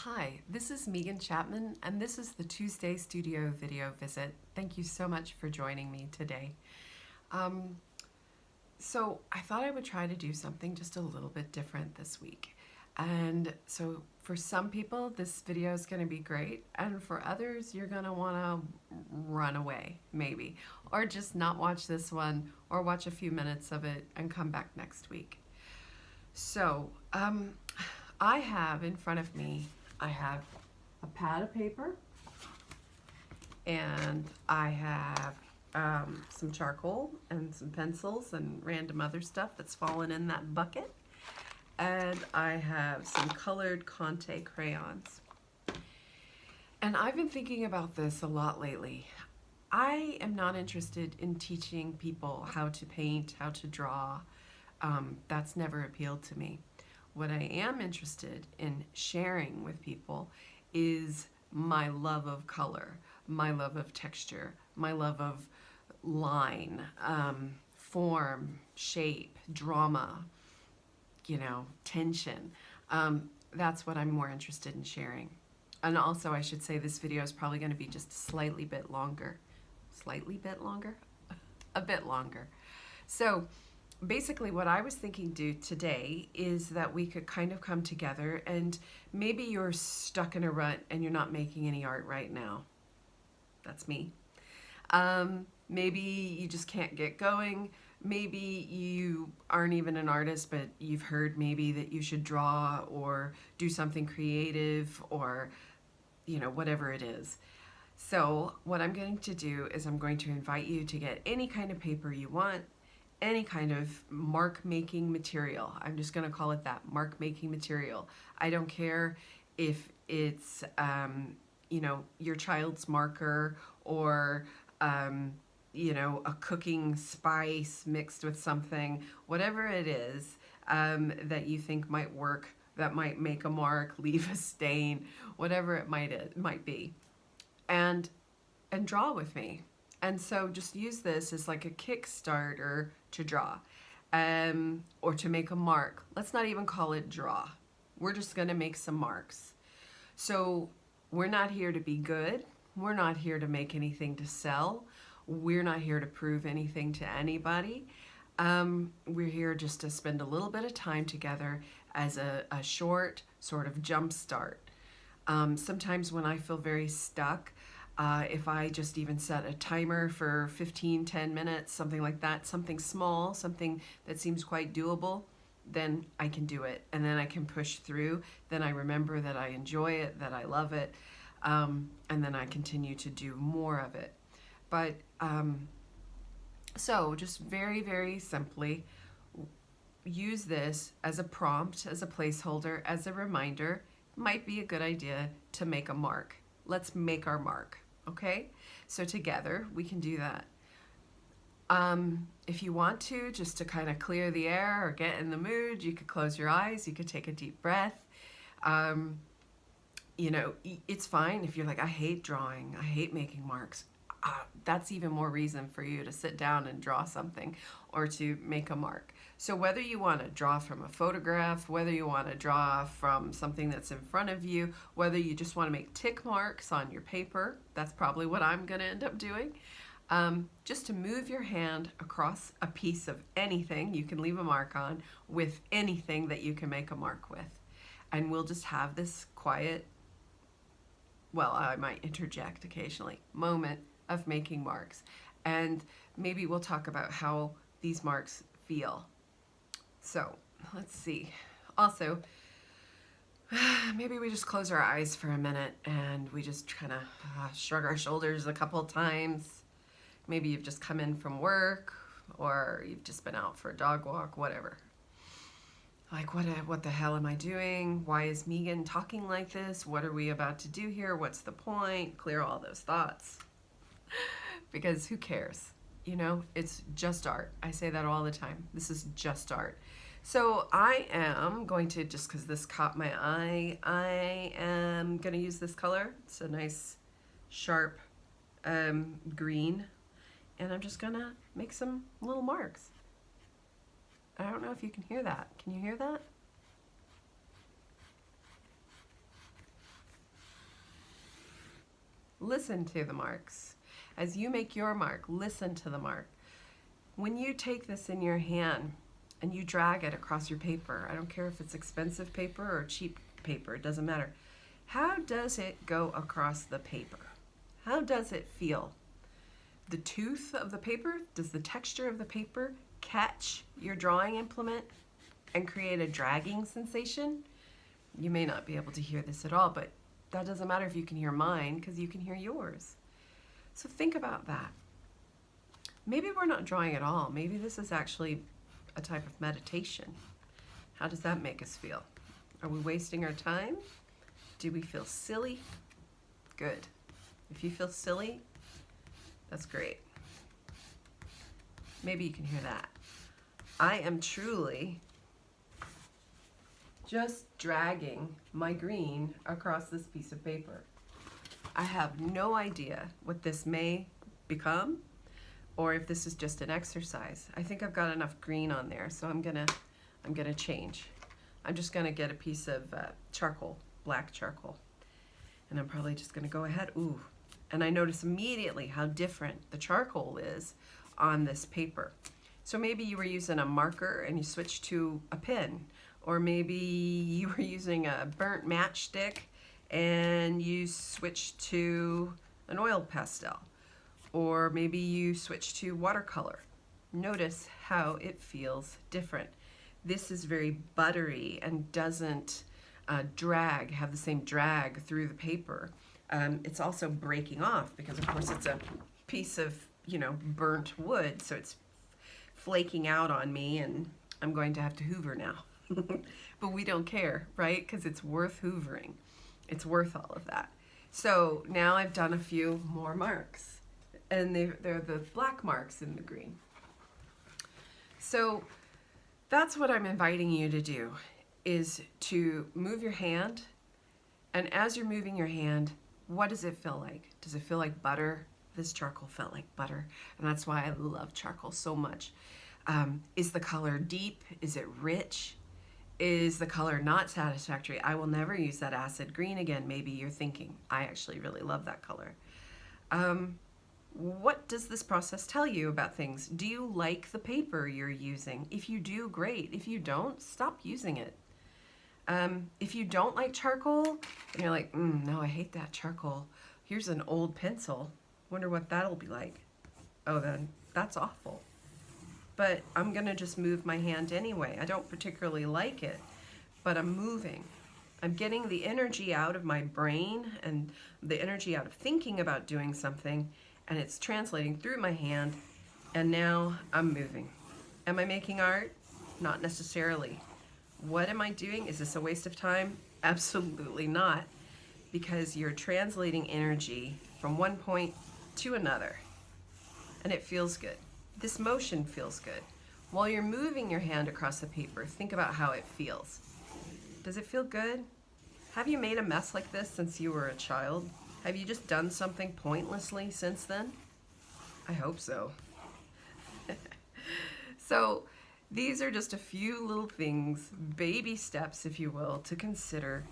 Hi, this is Megan Chapman, and this is the Tuesday Studio Video Visit. Thank you so much for joining me today. Um, so I thought I would try to do something just a little bit different this week. And so for some people, this video is going to be great, and for others, you're going to want to run away, maybe, or just not watch this one, or watch a few minutes of it and come back next week. So, I have in front of me, I have a pad of paper and I have some charcoal and some pencils and random other stuff that's fallen in that bucket. And I have some colored Conte crayons. And I've been thinking about this a lot lately. I am not interested in teaching people how to paint, how to draw. That's never appealed to me. What I am interested in sharing with people is my love of color, my love of texture, my love of line, form, shape, drama, tension. That's what I'm more interested in sharing. And also, I should say this video is probably going to be just a slightly bit longer. Slightly bit longer? A bit longer. So, basically what I was thinking today is that we could kind of come together, and maybe you're stuck in a rut and you're not making any art right now. That's me. Maybe you just can't get going. Maybe you aren't even an artist, but you've heard maybe that you should draw or do something creative or, whatever it is. So what I'm going to do is I'm going to invite you to get any kind of paper you want, any kind of mark-making material. I'm just going to call it that, mark-making material. I don't care if it's, your child's marker or, a cooking spice mixed with something, whatever it is that you think might work, that might make a mark, leave a stain, whatever it might be. And draw with me. And so just use this as like a Kickstarter to draw, or to make a mark. Let's not even call it draw. We're just going to make some marks. So we're not here to be good. We're not here to make anything to sell. We're not here to prove anything to anybody. We're here just to spend a little bit of time together as a short sort of jump start. Sometimes when I feel very stuck, if I just even set a timer for 10 minutes, something like that, something small, something that seems quite doable, then I can do it. And then I can push through. Then I remember that I enjoy it, that I love it. And then I continue to do more of it. But so just very, very simply, use this as a prompt, as a placeholder, as a reminder. Might be a good idea to make a mark. Let's make our mark, okay? So together we can do that. If you want to, just to kind of clear the air or get in the mood, you could close your eyes, you could take a deep breath. It's fine if you're like, I hate drawing, I hate making marks. That's even more reason for you to sit down and draw something or to make a mark. So whether you want to draw from a photograph, whether you want to draw from something that's in front of you, whether you just want to make tick marks on your paper, that's probably what I'm going to end up doing. Just to move your hand across a piece of anything you can leave a mark on with anything that you can make a mark with. And we'll just have this quiet, well, I might interject occasionally, moment of making marks. And maybe we'll talk about how these marks feel. So let's see. Also, maybe we just close our eyes for a minute and we just kind of shrug our shoulders a couple of times. Maybe you've just come in from work or you've just been out for a dog walk, whatever. Like, what the hell am I doing? Why is Megan talking like this? What are we about to do here? What's the point? Clear all those thoughts. Because who cares? It's just art. I say that all the time. This is just art. So I am going to, just because this caught my eye, I am going to use this color. It's a nice, sharp green. And I'm just going to make some little marks. I don't know if you can hear that. Can you hear that? listen to the marks. As you make your mark, listen to the mark. When you take this in your hand and you drag it across your paper, I don't care if it's expensive paper or cheap paper, it doesn't matter. How does it go across the paper? How does it feel? The tooth of the paper, does the texture of the paper catch your drawing implement and create a dragging sensation? You may not be able to hear this at all, but that doesn't matter if you can hear mine, because you can hear yours. So think about that. Maybe we're not drawing at all. Maybe this is actually a type of meditation. How does that make us feel? Are we wasting our time? Do we feel silly? Good. If you feel silly, that's great. Maybe you can hear that. I am truly just dragging my green across this piece of paper. I have no idea what this may become, or if this is just an exercise. I think I've got enough green on there, so I'm gonna change. I'm just gonna get a piece of charcoal, black charcoal, and I'm probably just gonna go ahead. Ooh, and I notice immediately how different the charcoal is on this paper. So maybe you were using a marker and you switched to a pen, or maybe you were using a burnt matchstick and you switched to an oil pastel, or maybe you switched to watercolor. Notice how it feels different. This is very buttery and doesn't have the same drag through the paper. It's also breaking off because, of course, it's a piece of, burnt wood, so it's flaking out on me, and I'm going to have to hoover now. But we don't care, right? Because it's worth hoovering. It's worth all of that. So now I've done a few more marks, and they're the black marks in the green. So that's what I'm inviting you to do, is to move your hand, and as you're moving your hand, what does it feel like? Does it feel like butter? This charcoal felt like butter, and that's why I love charcoal so much. Is the color deep? Is it rich? Is the color not satisfactory? I will never use that acid green again. Maybe you're thinking, I actually really love that color. What does this process tell you about things? Do you like the paper you're using? If you do, great. If you don't, stop using it. If you don't like charcoal, and you're like, no, I hate that charcoal. Here's an old pencil. Wonder what that'll be like. Oh, then that's awful. But I'm gonna just move my hand anyway. I don't particularly like it, but I'm moving. I'm getting the energy out of my brain and the energy out of thinking about doing something, and it's translating through my hand, and now I'm moving. Am I making art? Not necessarily. What am I doing? Is this a waste of time? Absolutely not, because you're translating energy from one point to another, and it feels good. This motion feels good. While you're moving your hand across the paper, think about how it feels. Does it feel good? Have you made a mess like this since you were a child? Have you just done something pointlessly since then? I hope so. So these are just a few little things, baby steps, if you will, to consider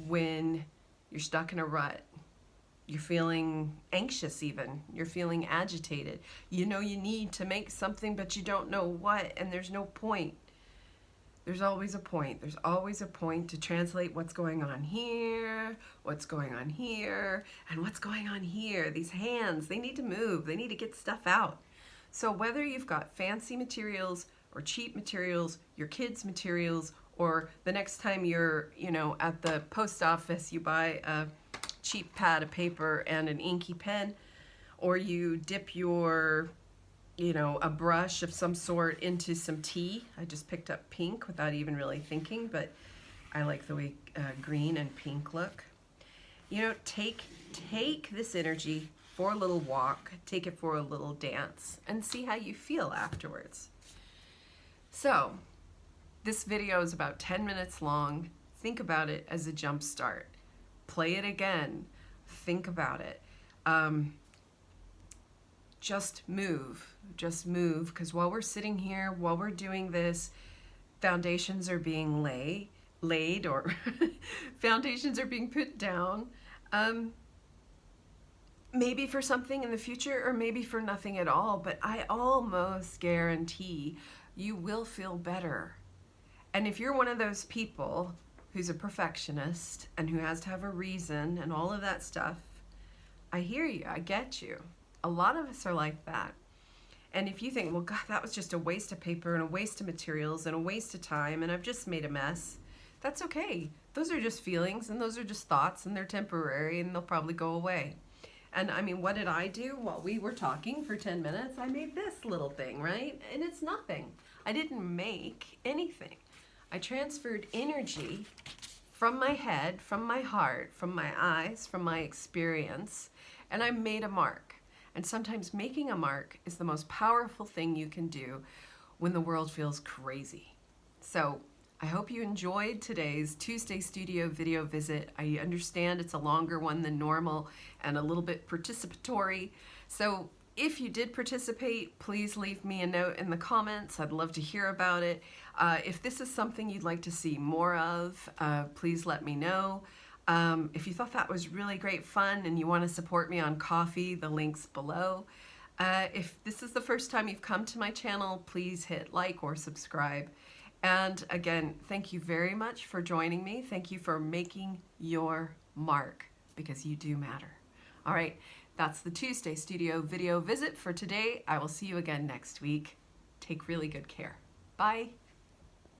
when you're stuck in a rut. You're feeling anxious even. You're feeling agitated. You know you need to make something, but you don't know what, and there's no point. There's always a point. There's always a point to translate what's going on here, what's going on here, and what's going on here. These hands, they need to move. They need to get stuff out. So whether you've got fancy materials or cheap materials, your kids' materials, or the next time you're, at the post office, you buy a cheap pad of paper and an inky pen, or you dip your, a brush of some sort into some tea. I just picked up pink without even really thinking, but I like the way green and pink look. Take this energy for a little walk, take it for a little dance, and see how you feel afterwards. So, this video is about 10 minutes long. Think about it as a jump start. Play it again. Think about it. Just move, because while we're sitting here, while we're doing this, foundations are being laid or foundations are being put down. maybe for something in the future or maybe for nothing at all, but I almost guarantee you will feel better. And if you're one of those people who's a perfectionist and who has to have a reason and all of that stuff, I hear you, I get you. A lot of us are like that. And if you think, well, God, that was just a waste of paper and a waste of materials and a waste of time and I've just made a mess, that's okay. Those are just feelings and those are just thoughts and they're temporary and they'll probably go away. And I mean, what did I do while we were talking for 10 minutes? I made this little thing, right? And it's nothing. I didn't make anything. I transferred energy from my head, from my heart, from my eyes, from my experience, and I made a mark. And sometimes making a mark is the most powerful thing you can do when the world feels crazy. So I hope you enjoyed today's Tuesday Studio video visit. I understand it's a longer one than normal and a little bit participatory. So if you did participate, please leave me a note in the comments. I'd love to hear about it. If this is something you'd like to see more of, please let me know. If you thought that was really great fun and you want to support me on Ko-fi, the link's below. If this is the first time you've come to my channel, please hit like or subscribe. And again, thank you very much for joining me. Thank you for making your mark, because you do matter. All right, that's the Tuesday Studio video visit for today. I will see you again next week. Take really good care. Bye.